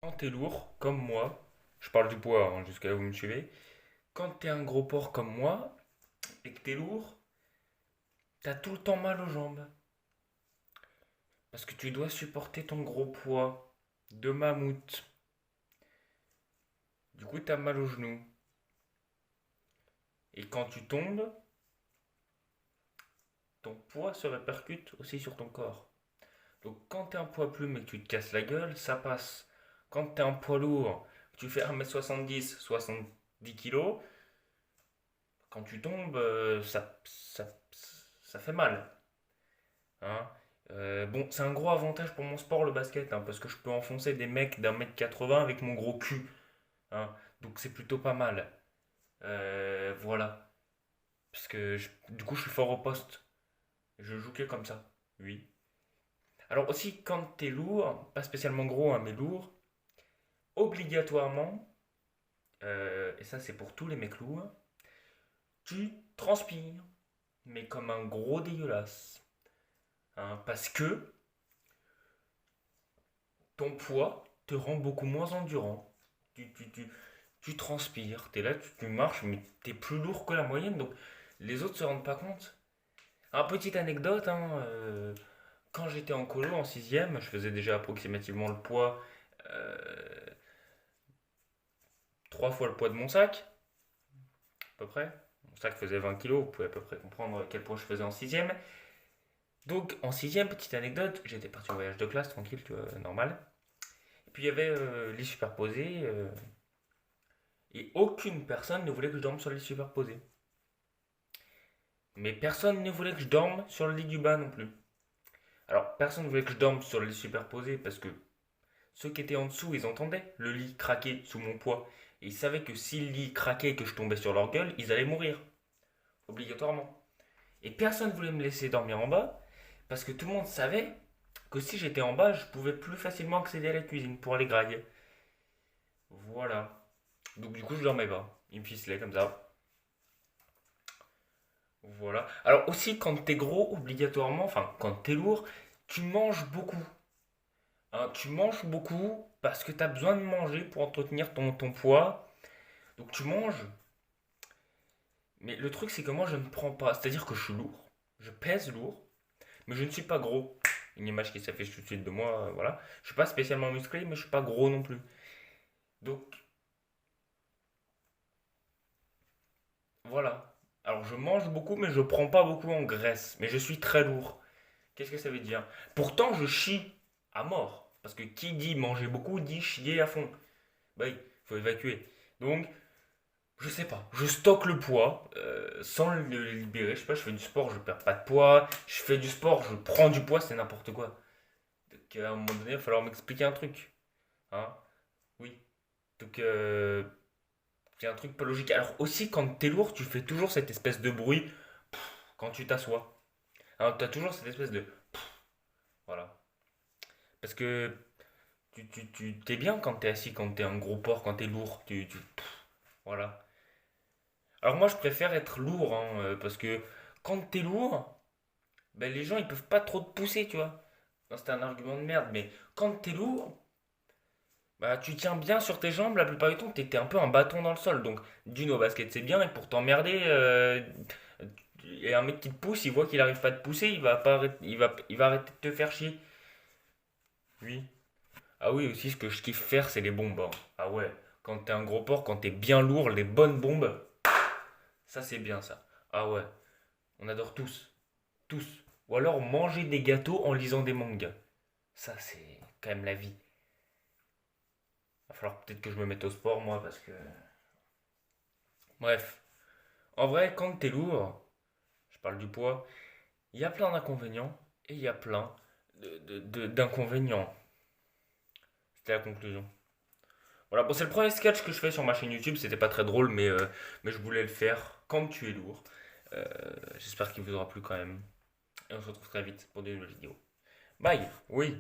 Quand t'es lourd, comme moi, je parle du poids, hein, jusqu'à là vous me suivez. Quand t'es un gros porc comme moi et que t'es lourd, t'as tout le temps mal aux jambes. Parce que tu dois supporter ton gros poids de mammouth. Du coup, t'as mal aux genoux. Et quand tu tombes, ton poids se répercute aussi sur ton corps. Donc quand t'es un poids plume et que tu te casses la gueule, ça passe. Quand t'es un poids lourd, tu fais 1m70, 70 kilos, quand tu tombes, ça fait mal. Hein. Bon, c'est un gros avantage pour mon sport, le basket, hein, parce que je peux enfoncer des mecs d'1m80 avec mon gros cul. Hein. Donc c'est plutôt pas mal. Voilà. Parce que du coup, je suis fort au poste. Je joue que comme ça. Oui. Alors aussi, quand t'es lourd, pas spécialement gros, hein, mais lourd, obligatoirement, et ça c'est pour tous les mecs lourds, tu transpires, mais comme un gros dégueulasse. Hein, parce que ton poids te rend beaucoup moins endurant. Tu transpires, t'es là, tu marches, mais t'es plus lourd que la moyenne, donc les autres se rendent pas compte. Un petite anecdote, hein, quand j'étais en colo en sixième, je faisais déjà approximativement le poids, euh, 3 fois le poids de mon sac, à peu près. Mon sac faisait 20 kilos, vous pouvez à peu près comprendre quel poids je faisais en sixième. Donc en sixième, petite anecdote, j'étais parti en voyage de classe, tranquille, tu vois, normal. Et puis il y avait les superposés, et aucune personne ne voulait que je dorme sur le lit superposé. Mais personne ne voulait que je dorme sur le lit du bas non plus. Alors, personne ne voulait que je dorme sur le lit superposé parce que ceux qui étaient en dessous, ils entendaient le lit craquer sous mon poids. Et ils savaient que si le lit craquait et que je tombais sur leur gueule, ils allaient mourir. Obligatoirement. Et personne ne voulait me laisser dormir en bas parce que tout le monde savait que si j'étais en bas, je pouvais plus facilement accéder à la cuisine pour aller grailler. Voilà. Donc, du coup, je dormais pas. Ils me ficelaient comme ça. Voilà. Alors aussi, quand t'es gros, obligatoirement, enfin, quand t'es lourd, tu manges beaucoup. Hein, tu manges beaucoup parce que tu as besoin de manger pour entretenir ton poids. Donc tu manges. Mais le truc, c'est que moi, je ne prends pas. C'est-à-dire que je suis lourd. Je pèse lourd. Mais je ne suis pas gros. Une image qui s'affiche tout de suite de moi. Voilà. Je suis pas spécialement musclé, mais je suis pas gros non plus. Donc voilà. Alors je mange beaucoup, mais je prends pas beaucoup en graisse. Mais je suis très lourd. Qu'est-ce que ça veut dire? Pourtant, je chie à mort. Parce que qui dit manger beaucoup dit chier à fond. Bah oui, faut évacuer. Donc, je sais pas, je stocke le poids sans le libérer. Je sais pas, je fais du sport, je perds pas de poids. Je fais du sport, je prends du poids, c'est n'importe quoi. Donc, à un moment donné, il va falloir m'expliquer un truc. Hein. Oui. Donc, c'est un truc pas logique. Alors, aussi, quand t'es lourd, tu fais toujours cette espèce de bruit quand tu t'assois. Hein, t'as toujours cette espèce de. Voilà. Parce que t'es bien quand t'es assis, quand t'es un gros porc, quand t'es lourd. Voilà. Alors moi je préfère être lourd, hein, parce que quand t'es lourd, ben, les gens ils peuvent pas trop te pousser, tu vois. Non, c'est un argument de merde, mais quand t'es lourd, bah, tu tiens bien sur tes jambes, la plupart du temps t'es un peu un bâton dans le sol. Donc d'une au basket c'est bien, et pour t'emmerder, et un mec qui te pousse, il voit qu'il arrive pas à te pousser, il va pas arrêter, il va arrêter de te faire chier. Oui. Ah oui, aussi ce que je kiffe faire c'est les bombes, hein. Ah ouais, quand t'es un gros porc, quand t'es bien lourd, les bonnes bombes, ça c'est bien ça. Ah ouais, on adore tous. Tous. Ou alors manger des gâteaux en lisant des mangas. Ça, c'est quand même la vie. Va falloir peut-être que je me mette au sport, moi, parce que. Bref. En vrai, quand t'es lourd, je parle du poids, il y a plein d'inconvénients et il y a plein d'inconvénients. C'était la conclusion. Voilà, bon, c'est le premier sketch que je fais sur ma chaîne YouTube. C'était pas très drôle, mais je voulais le faire quand tu es lourd. Euh, J'espère qu'il vous aura plu quand même. Et on se retrouve très vite pour de nouvelles vidéos. Bye! Oui!